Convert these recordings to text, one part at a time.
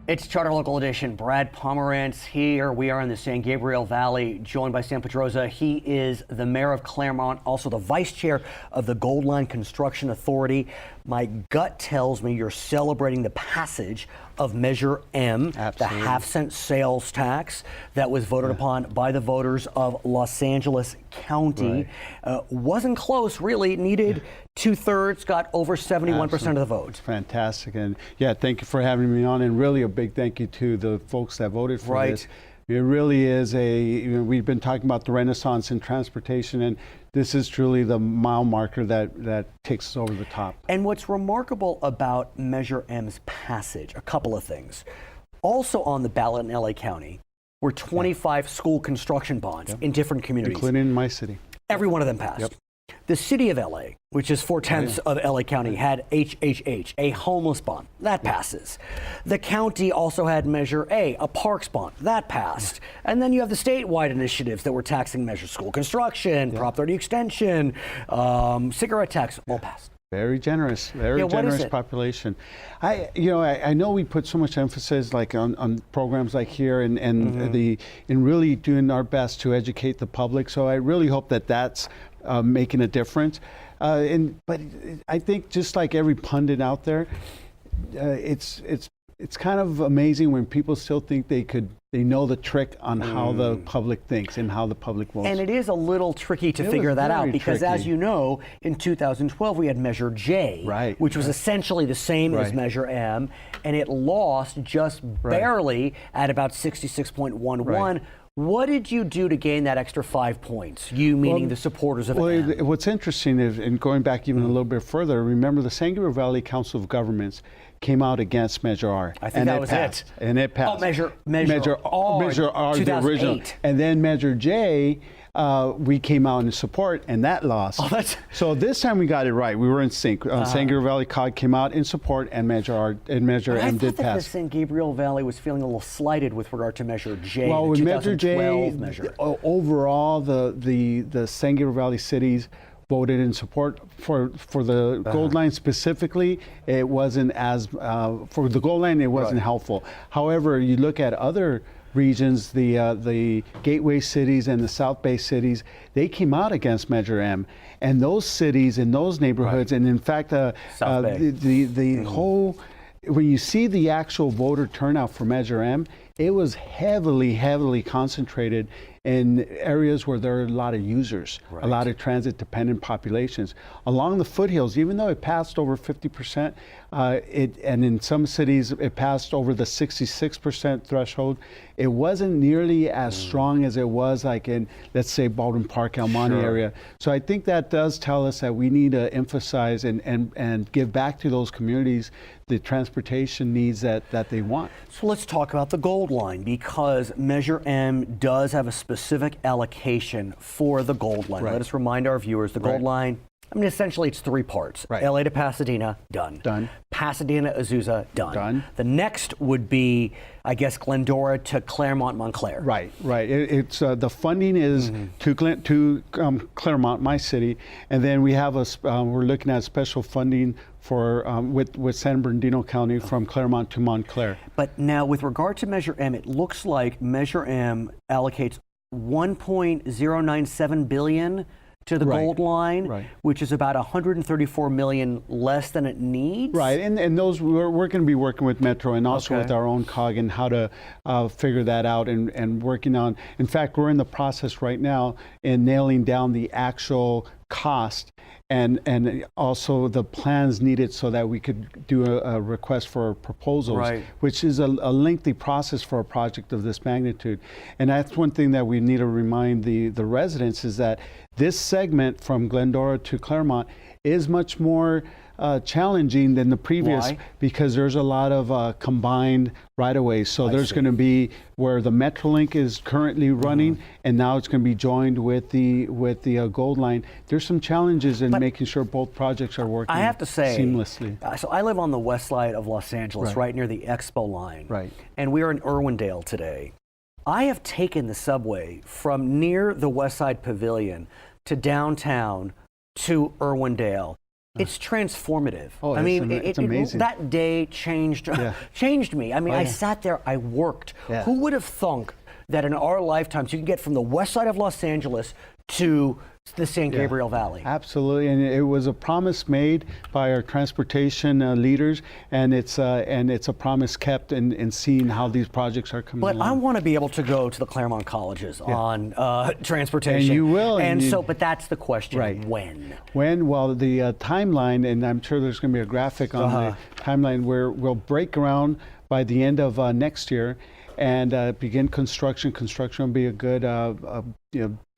It's Charter Local Edition. Brad Pomerance here. We are in the San Gabriel Valley, joined by Sam Pedroza. He is the mayor of Claremont, also the vice chair of the Gold Line Construction Authority. My gut tells me you're celebrating the passage of Measure M, Absolutely. the half-cent sales tax that was voted upon by the voters of Los Angeles County. Right. Wasn't close, really. Needed two-thirds, got over 71% of the vote. Fantastic. And yeah, thank you for having me on, and really a big thank you to the folks that voted for this. It really is we've been talking about the renaissance in transportation, and this is truly the mile marker that takes us over the top. And what's remarkable about Measure M's passage, a couple of things. Also on the ballot in LA County were 25 school construction bonds in different communities. Including in my city. Every one of them passed. The city of LA, which is 4/10 of LA County, had HHH, a homeless bond. That passes. The county also had Measure A, a parks bond. That passed. And then you have the statewide initiatives that were taxing Measure School Construction, Prop 30 extension, cigarette tax, all passed. Very generous, very generous population. I know we put so much emphasis on programs like here and in really doing our best to educate the public. So I really hope that's making a difference. But I think just like every pundit out there, it's kind of amazing when people still think they know the trick on how the public thinks and how the public votes. And it is a little tricky to figure that out because, as you know, in 2012 we had Measure J, which was essentially the same as Measure M, and it lost just barely at about 66.11. What did you do to gain that extra 5 points? You meaning the supporters of M? What's interesting is, and going back even a little bit further, remember the San Gabriel Valley Council of Governments came out against Measure R. I think that was it. And it passed. Oh, Measure R, the original. And then Measure J, we came out in support, and that lost. So this time we got it right. We were in sync. San Gabriel Valley COG came out in support, and Measure R and Measure M did pass. I thought that the San Gabriel Valley was feeling a little slighted with regard to Measure J. Well, with Measure J, overall, the San Gabriel Valley cities voted in support for the Gold Line specifically. It wasn't as for the Gold Line. It wasn't helpful. However, you look at other regions, the gateway cities and the South Bay cities, they came out against Measure M, and those cities in those neighborhoods, and in fact, the whole. When you see the actual voter turnout for Measure M, it was heavily concentrated in areas where there are a lot of users, a lot of transit-dependent populations. Along the foothills, even though it passed over 50%, and in some cities it passed over the 66% threshold, it wasn't nearly as strong as it was like in, let's say, Baldwin Park, El Monte area. So I think that does tell us that we need to emphasize and give back to those communities the transportation needs that they want. So let's talk about the Gold Line, because Measure M does have a specific allocation for the Gold Line. Let us remind our viewers, the Gold Line, I mean, essentially it's three parts. LA to Pasadena, done. Pasadena, Azusa, done. The next would be, I guess, Glendora to Claremont, Montclair. Right. It's the funding is to Claremont, my city, and then we have we're looking at special funding for with San Bernardino County from Claremont to Montclair. But now, with regard to Measure M, it looks like Measure M allocates $1.097 billion to the Gold Line, which is about $134 million less than it needs. And those we're going to be working with Metro and also with our own COG and how to figure that out and working on. In fact, we're in the process right now in nailing down the actual cost and also the plans needed so that we could do a request for proposals, which is a lengthy process for a project of this magnitude. And that's one thing that we need to remind the residents is that this segment from Glendora to Claremont is much more challenging than the previous because there's a lot of combined right-of-ways. So there's going to be where the Metrolink is currently running, and now it's going to be joined with the Gold Line. There's some challenges in making sure both projects are working. I have to say, seamlessly. So I live on the west side of Los Angeles, right near the Expo line, and we are in Irwindale today. I have taken the subway from near the West Side Pavilion to downtown to Irwindale It's transformative. Oh, I mean, it's amazing. That day changed me. I mean, I sat there, I worked. Yeah. Who would have thunk that in our lifetimes you can get from the west side of Los Angeles to the San Gabriel Valley? Absolutely, and it was a promise made by our transportation leaders, and it's a promise kept in seeing how these projects are coming But along. I want to be able to go to the Claremont colleges on transportation. And you will. But that's the question, Right. when? When? Well, the timeline, and I'm sure there's going to be a graphic on the timeline where we'll break ground by the end of next year and begin construction. Construction will be a good,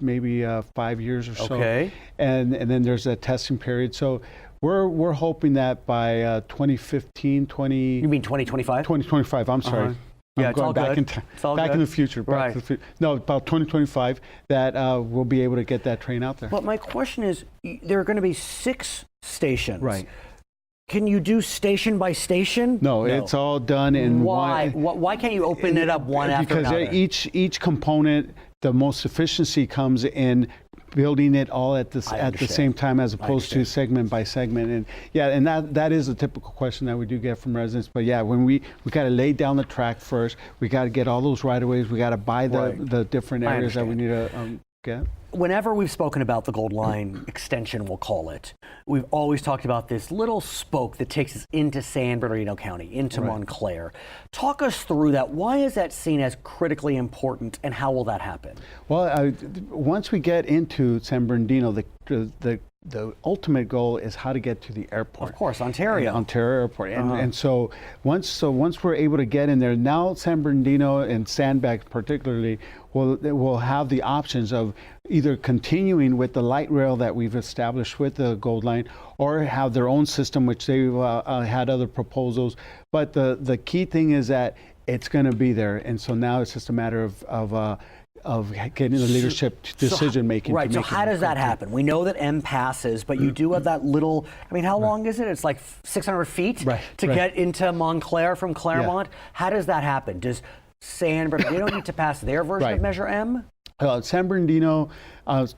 maybe 5 years or so. Okay. And then there's a testing period. So we're hoping that by 2015, You mean 2025? 2025, I'm sorry. Yeah, I'm it's going all back good. in time, It's all back good. in the future. Right. No, about 2025, that we'll be able to get that train out there. But my question is, there are going to be 6 stations. Right. Can you do station by station? No, it's all done in Why? one. Why can't you open it up one after another? Because each component, the most efficiency comes in building it all at the same time, as opposed to segment by segment. And that is a typical question that we do get from residents. But yeah, when we got to lay down the track first, we got to get all those right of ways, we got to buy the different areas that we need to get. Whenever we've spoken about the Gold Line extension, we'll call it, we've always talked about this little spoke that takes us into San Bernardino County, into Montclair. Talk us through that. Why is that seen as critically important, and how will that happen? Well, once we get into San Bernardino, the ultimate goal is how to get to the airport. Of course, Ontario. Ontario Airport. And so once we're able to get in there, now San Bernardino and Sandbag particularly will have the options of either continuing with the light rail that we've established with the Gold Line, or have their own system, which they've had other proposals. But the key thing is that it's going to be there. And so now it's just a matter of getting the leadership decision making. Right. So how does that happen? We know that M passes, but you do have that little. I mean, how long is it? It's like 600 feet to get into Montclair from Claremont. How does that happen? Does San Bernardino need to pass their version of Measure M? San Bernardino,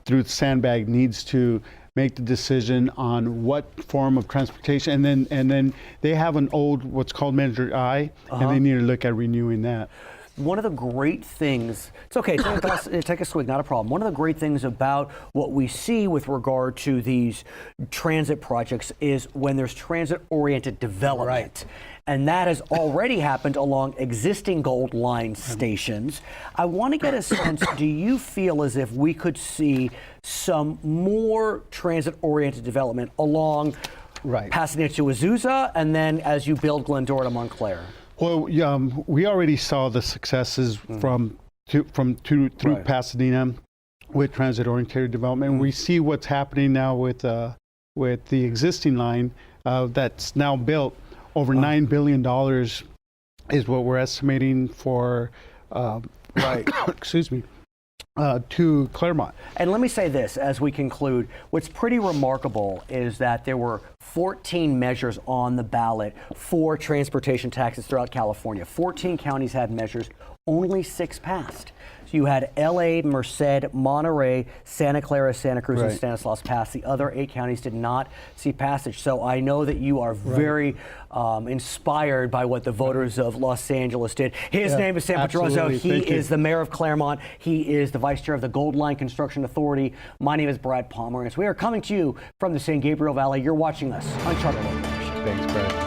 through Sandbag, needs to make the decision on what form of transportation, and then they have an old what's called Measure I, and they need to look at renewing that. One of the great things, it's okay, take a swig, not a problem. One of the great things about what we see with regard to these transit projects is when there's transit-oriented development. And that has already happened along existing Gold Line stations. I want to get a sense, do you feel as if we could see some more transit-oriented development along Pasadena to Azusa, and then as you build Glendora to Montclair? Well, we already saw the successes through Pasadena with transit-oriented development. We see what's happening now with the existing line that's now built. Over $9 billion is what we're estimating for. Excuse me. To Claremont. And let me say this as we conclude. What's pretty remarkable is that there were 14 measures on the ballot for transportation taxes throughout California. 14 counties had measures, only 6 passed. So you had LA, Merced, Monterey, Santa Clara, Santa Cruz, and Stanislaus pass. The other 8 counties did not see passage. So I know that you are very inspired by what the voters of Los Angeles did. His name is Sam Pedroza. He is the mayor of Claremont. He is the vice chair of the Gold Line Construction Authority. My name is Brad Pomerance. We are coming to you from the San Gabriel Valley. You're watching us on Charter Local. Thanks, Brad.